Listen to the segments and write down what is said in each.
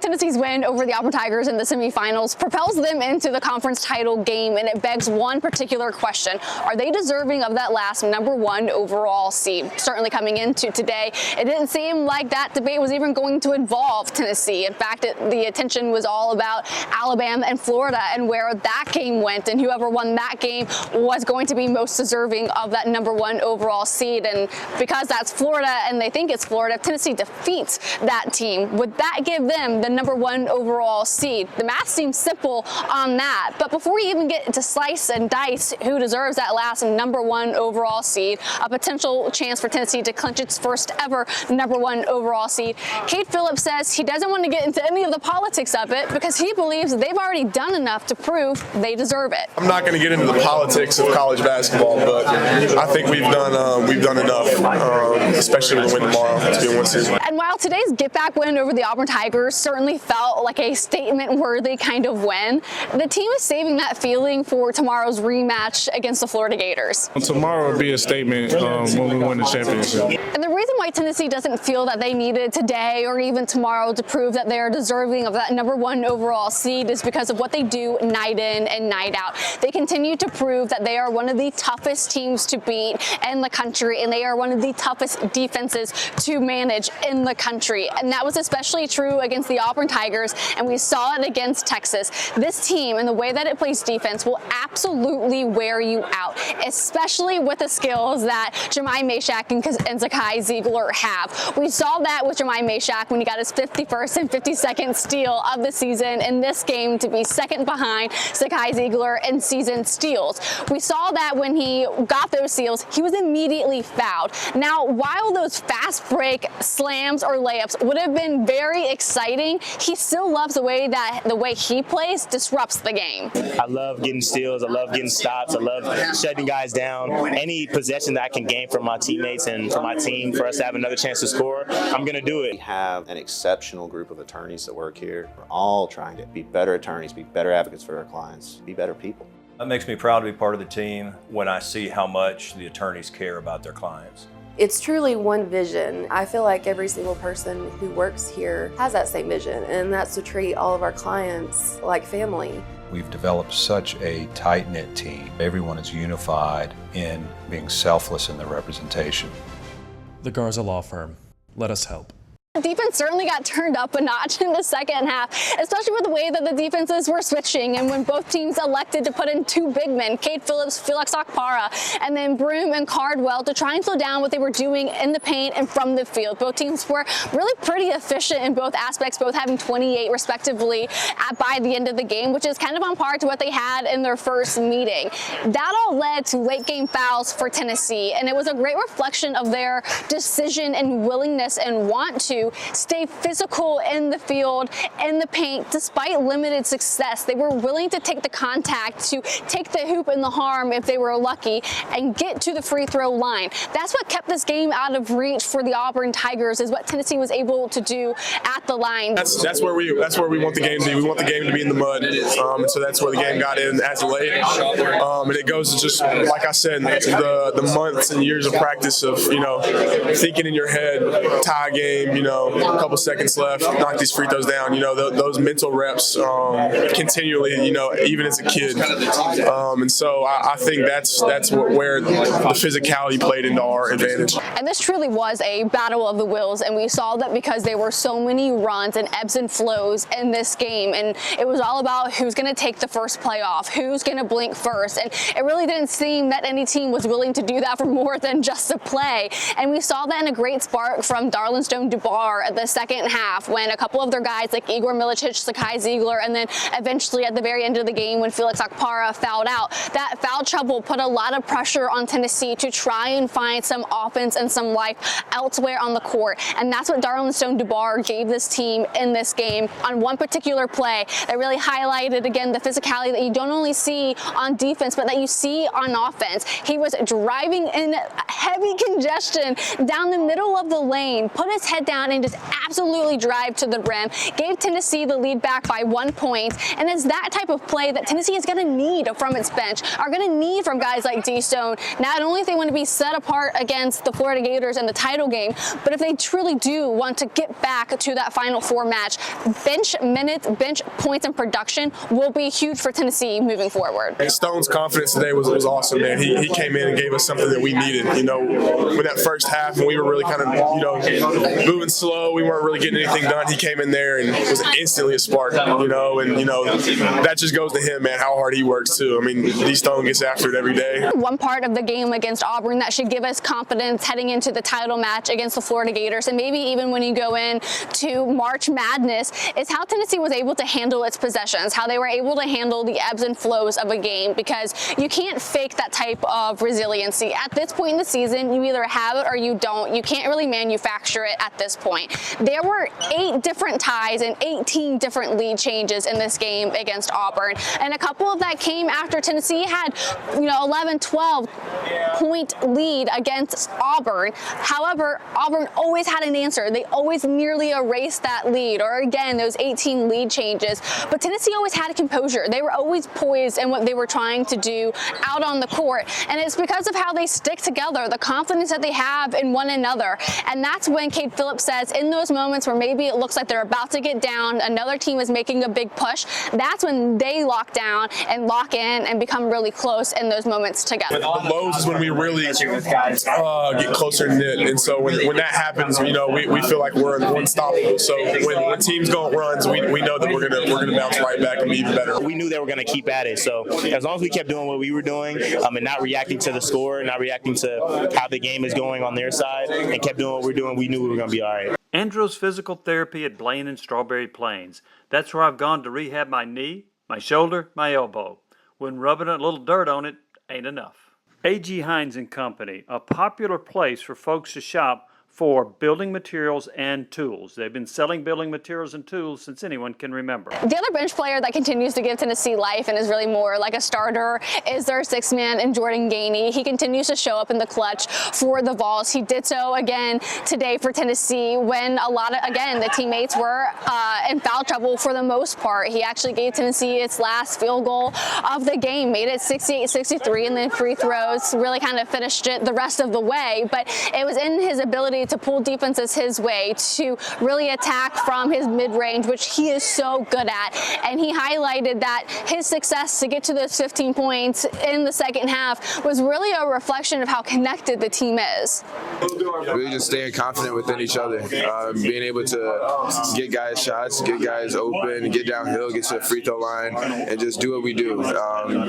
Tennessee's win over the Auburn Tigers in the semifinals propels them into the conference title game, and it begs one particular question. Are they deserving of that last #1 overall seed? Certainly coming into today, it didn't seem like that debate was even going to involve Tennessee. In fact, the attention was all about Alabama and Florida and where that game went, and whoever won that game was going to be most deserving of that #1 overall seed. And because that's Florida and they think it's Florida, if Tennessee defeats that team, would that give them the #1 overall seed? The math seems simple on that, but before we even get to slice and dice who deserves that last #1 overall seed, a potential chance for Tennessee to clinch its first ever #1 overall seed, Phillips says he doesn't want to get into any of the politics of it because he believes they've already done enough to prove they deserve it. I'm not going to get into the politics of college basketball, but I think we've done enough, especially with the win tomorrow to be in one season. And while today's get-back win over the Auburn Tigers certainly felt like a statement-worthy kind of win, the team is saving that feeling for tomorrow's rematch against the Florida Gators. Tomorrow will be a statement when we win the championship. And the reason why Tennessee doesn't feel that they needed today or even tomorrow to prove that they're deserving of that #1 overall seed is because of what they do night in and night out. They continue to prove that they are one of the toughest teams to beat in the country, and they are one of the toughest defenses to manage in the country. And that was especially true against the Auburn Tigers, and we saw it against Texas. This team and the way that it plays defense will absolutely wear you out, especially with the skills that Jemai Mashack and Zakai Ziegler have. We saw that with Jemai Mashack when he got his 51st and 52nd steal of the season in this game to be second behind Zakai Ziegler in season steals. We saw that when he got those steals, he was immediately fouled. Now, while those fast break slams or layups would have been very exciting, he still loves the way he plays disrupts the game. I love getting steals. I love getting stops. I love shutting guys down. Any possession that I can gain from my teammates and from my team for us to have another chance to score, I'm going to do it. We have an exceptional group of attorneys that work here. We're all trying to be better attorneys, be better advocates for our clients, be better people. It makes me proud to be part of the team when I see how much the attorneys care about their clients. It's truly one vision. I feel like every single person who works here has that same vision, and that's to treat all of our clients like family. We've developed such a tight-knit team. Everyone is unified in being selfless in their representation. The Garza Law Firm. Let us help. The defense certainly got turned up a notch in the second half, especially with the way that the defenses were switching and when both teams elected to put in two big men, Phillips, Felix Okpara, and then Broome and Cardwell to try and slow down what they were doing in the paint and from the field. Both teams were really pretty efficient in both aspects, both having 28 respectively by the end of the game, which is kind of on par to what they had in their first meeting. That all led to late game fouls for Tennessee, and it was a great reflection of their decision and willingness and want to stay physical in the field, in the paint, despite limited success. They were willing to take the contact, to take the hoop and the harm if they were lucky, and get to the free throw line. That's what kept this game out of reach for the Auburn Tigers, is what Tennessee was able to do at the line. That's where we want the game to be. We want the game to be in the mud, and so that's where the game got in as late. And it goes to just like I said, the months and years of practice of thinking in your head, tie game, a couple seconds left, knock these free throws down. Those mental reps continually, even as a kid. And so I think that's where the physicality played into our advantage. And this truly was a battle of the wills, and we saw that because there were so many runs and ebbs and flows in this game, and it was all about who's going to take the first play off, who's going to blink first, and it really didn't seem that any team was willing to do that for more than just a play. And we saw that in a great spark from Darlinstone Dubois at the second half when a couple of their guys like Igor Milicic, Zakai Ziegler, and then eventually at the very end of the game when Felix Okpara fouled out. That foul trouble put a lot of pressure on Tennessee to try and find some offense and some life elsewhere on the court. And that's what Darlinstone Dubois gave this team in this game on one particular play that really highlighted again the physicality that you don't only see on defense but that you see on offense. He was driving in heavy congestion down the middle of the lane, put his head down out and just absolutely drive to the rim, gave Tennessee the lead back by 1 point, and it's that type of play that Tennessee is going to need from its bench, are going to need from guys like DStone, not only if they want to be set apart against the Florida Gators in the title game, but if they truly do want to get back to that Final Four match. Bench minutes, bench points, and production will be huge for Tennessee moving forward. Stone's confidence today was awesome, man. He came in and gave us something that we needed. You know, with that first half, when we were really kind of, you know, moving slow, we weren't really getting anything done. He came in there and was instantly a spark, you know, and, you know, that just goes to him, man, how hard he works, too. I mean, DStone gets after it every day. One part of the game against Auburn that should give us confidence heading into the title match against the Florida Gators, and maybe even when you go in to March Madness, is how Tennessee was able to handle its possessions, how they were able to handle the ebbs and flows of a game, because you can't fake that type of resiliency. At this point in the season, you either have it or you don't. You can't really manufacture it at this point. There were 8 different ties and 18 different lead changes in this game against Auburn, and a couple of that came after Tennessee had, you know, 11, 12 point lead against Auburn. However, Auburn always had an answer. They always nearly erased that lead, or again, those 18 lead changes. But Tennessee always had composure. They were always poised in what they were trying to do out on the court. And it's because of how they stick together, the confidence that they have in one another. And that's when Phillips says, in those moments where maybe it looks like they're about to get down, another team is making a big push, that's when they lock down and lock in and become really close in those moments together. The lows is when we really get closer knit. And so when that happens, you know, we feel like we're unstoppable. So when teams go on runs, we know that we're gonna bounce right back and be even better. We knew they were going to keep at it. So as long as we kept doing what we were doing, and not reacting to the score, not reacting to how the game is going on their side, and kept doing what we're doing, we knew we were going to be all right. Andros Physical Therapy at Blaine and Strawberry Plains. That's where I've gone to rehab my knee, my shoulder, my elbow. When rubbing a little dirt on it ain't enough. A.G. Hines & Company, a popular place for folks to shop for building materials and tools. They've been selling building materials and tools since anyone can remember. The other bench player that continues to give Tennessee life and is really more like a starter is their 6th man in Jordan Gainey. He continues to show up in the clutch for the Vols. He did so again today for Tennessee when the teammates were in foul trouble for the most part. He actually gave Tennessee its last field goal of the game, made it 68-63, and then free throws really kind of finished it the rest of the way. But it was in his ability to pull defenses his way, to really attack from his mid-range, which he is so good at. And he highlighted that his success to get to those 15 points in the second half was really a reflection of how connected the team is. Really just staying confident within each other, being able to get guys shots, get guys open, get downhill, get to the free throw line, and just do what we do.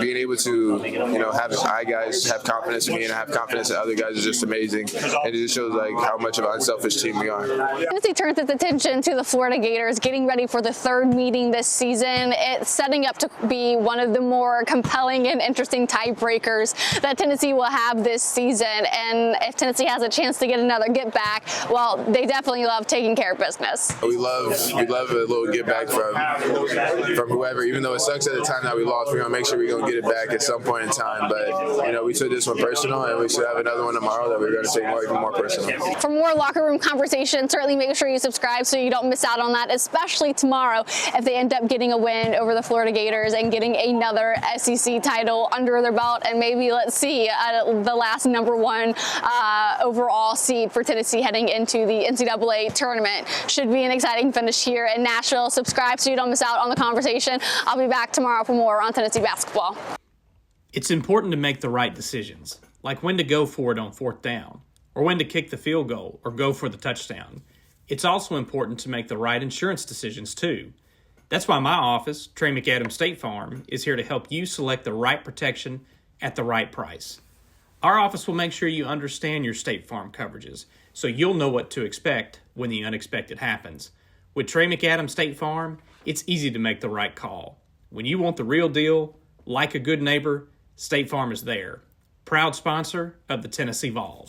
Being able to, you know, have guys have confidence in me and have confidence in other guys is just amazing. And it just shows like how much of an unselfish team we are. Tennessee turns its attention to the Florida Gators, getting ready for the 3rd meeting this season. It's setting up to be one of the more compelling and interesting tiebreakers that Tennessee will have this season. And if Tennessee has a chance to get another get back, well, they definitely love taking care of business. We love a little get back from whoever. Even though it sucks at the time that we lost, we're gonna make sure we're gonna get it back at some point in time. But you know, we took this one personal, and we should have another one tomorrow that we're gonna take even more personal. For more locker room conversation, certainly make sure you subscribe so you don't miss out on that, especially tomorrow if they end up getting a win over the Florida Gators and getting another SEC title under their belt, and maybe, let's see, the last #1 overall seed for Tennessee heading into the NCAA tournament. Should be an exciting finish here in Nashville. Subscribe so you don't miss out on the conversation. I'll be back tomorrow for more on Tennessee basketball. It's important to make the right decisions, like when to go for it on 4th down, or when to kick the field goal or go for the touchdown. It's also important to make the right insurance decisions too. That's why my office, Trey McAdams State Farm, is here to help you select the right protection at the right price. Our office will make sure you understand your State Farm coverages so you'll know what to expect when the unexpected happens. With Trey McAdams State Farm, it's easy to make the right call. When you want the real deal, like a good neighbor, State Farm is there. Proud sponsor of the Tennessee Vols.